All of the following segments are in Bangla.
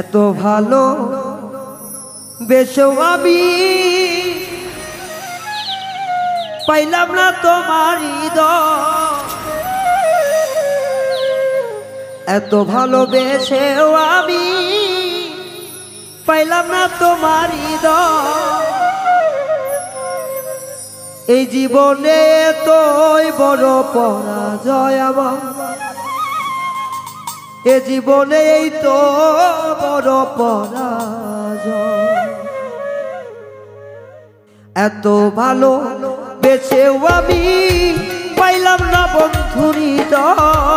এত ভালো বেশো আমি পাইলাম না তোমার হৃদয়, এত ভালোবেসেও আমি পাইলাম না তোমার হৃদয়। এই জীবনে তোই বড় পরাজয় আমার, এ জীবনে এই তো বড় পরাজয়। এত ভালো বেঁচেও আমি পাইলাম না বন্ধুর হৃদয়,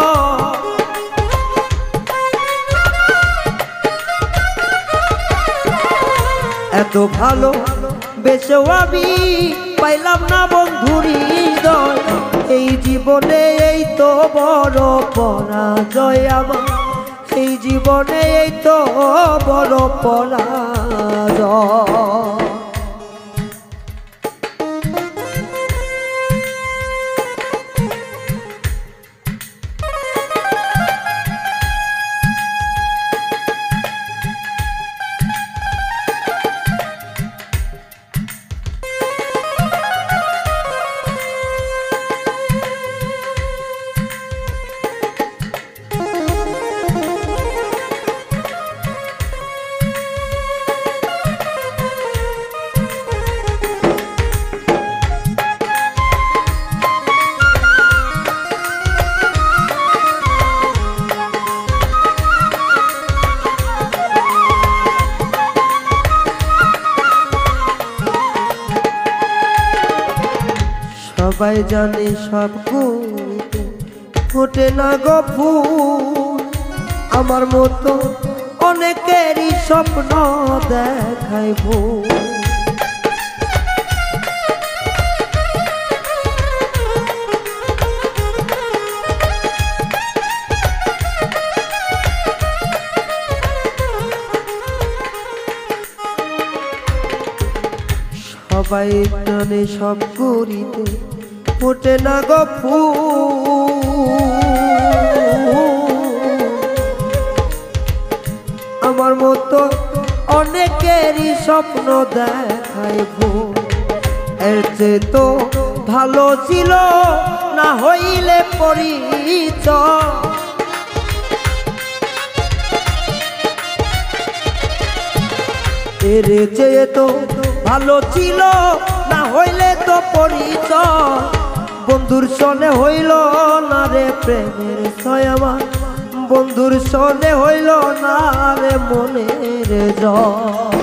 এত ভালো বেঁচেও আমি পাইলাম না বন্ধুর হৃদয়। এই জীবনে এই তো বড় পরাজয় আমার, এই জীবনে এই তো বড় পরাজয়। সবাই জানে সব ফুলে ফোটে না গো ফুল, আমার মতো অনেকেরই স্বপ্ন দেখায় ভুল। সবাই জানে সব করিতে ফোটে না গো ফুল, আমার মতো অনেকেরই স্বপ্ন দেখায় ভুল। এর চেয়ে তো ভালো ছিল না হইলে পরিচয়, এর চেয়ে তো ভালো ছিল না হইলে তো পরিচয়। বন্ধুর সনে হইল না রে প্রেমের ছয় আমার, বন্ধুর সনে হইল না রে মনের জয়।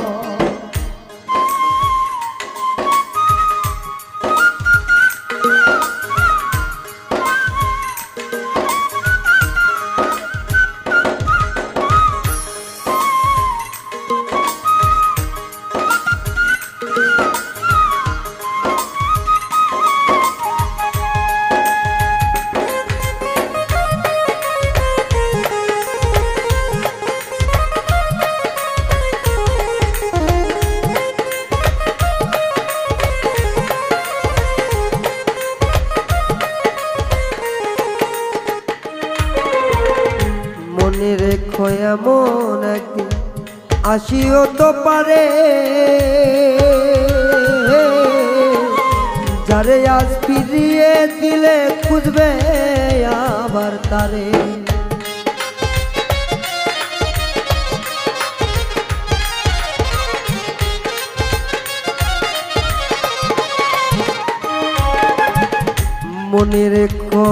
মনে রেখো এমন একদিন আসিও তো পারে, যারে আজ ফিরিয়ে দিলে খুঁজবে আবার তারে। মনে রেখো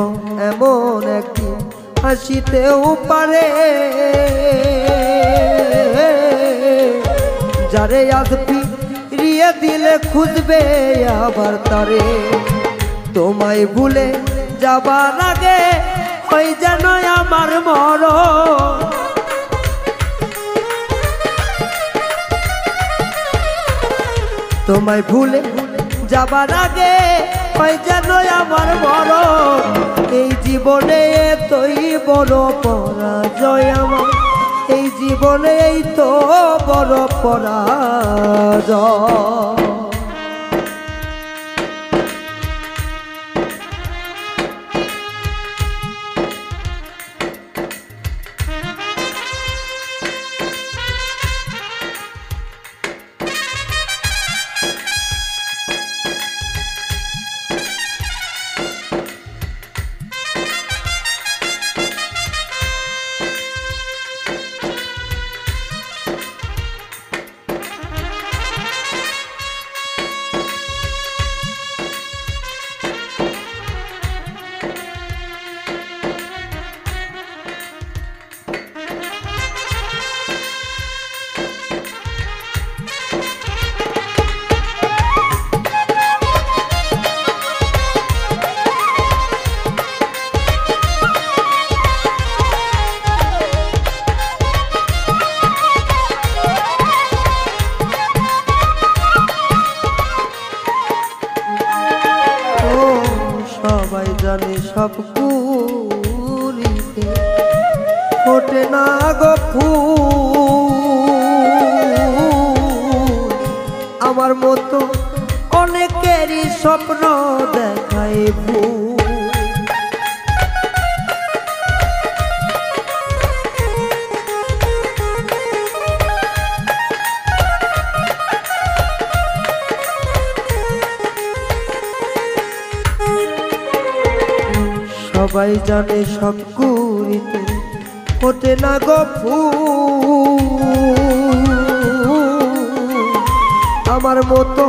এমন একদিন হাসিতেও পারে, যারে আজ ফিরিয়ে দিলে খুঁজবে আবার তারে। তোমায় ভুলে যাবার আগে ওই যেন আমার মরণ, তোমায় ভুলে যাবার আগে ওই যেন আমার মরণ। এই জীবনে এতই বড় পরাজয় আমার, এই জীবনে এই তো বড় পরাজয়। সব কুড়িতে ফোটে না গো ফুল আমার মতো অনেকেরই স্বপ্ন দেখায় ভুল সবাই জানে সব কুড়িতে ফোটে না গো ফুল আমার মতো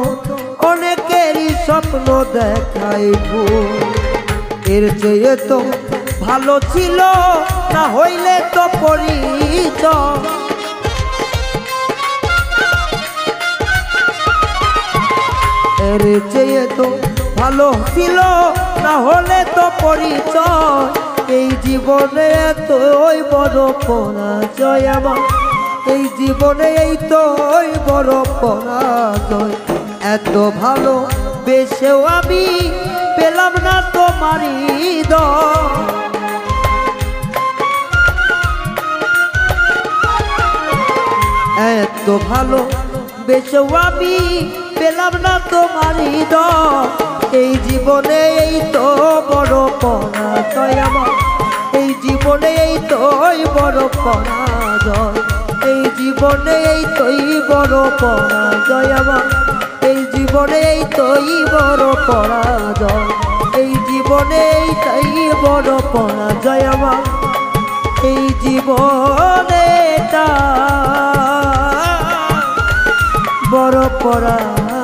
অনেকেরই স্বপ্ন দেখাই ভুল এর চেয়ে তো ভালো ছিল না হইলে তো পরিচয় এর চেয়ে তো ভালো ছিল না হলে তো পরিচয় এই জীবনে এতই বড় পরাজয় আমার এই জীবনে এই তোই বড় পরাজয় এত ভালো বেশেও আমি পেলাম না তোমারই এত ভালো বেশেও আমি পেলাম না তোমারই এই জীবনে এই তো বড় পরাজয় আমার এই জীবনে এই তোই বড় পরাজয় এই জীবনে এই তোই বড় পরাজয় আমার এই জীবনে এই তোই বড় পরাজয় এই জীবনে এই তোই বড় পরাজয় আমার এই জীবনে বড় পরাজয়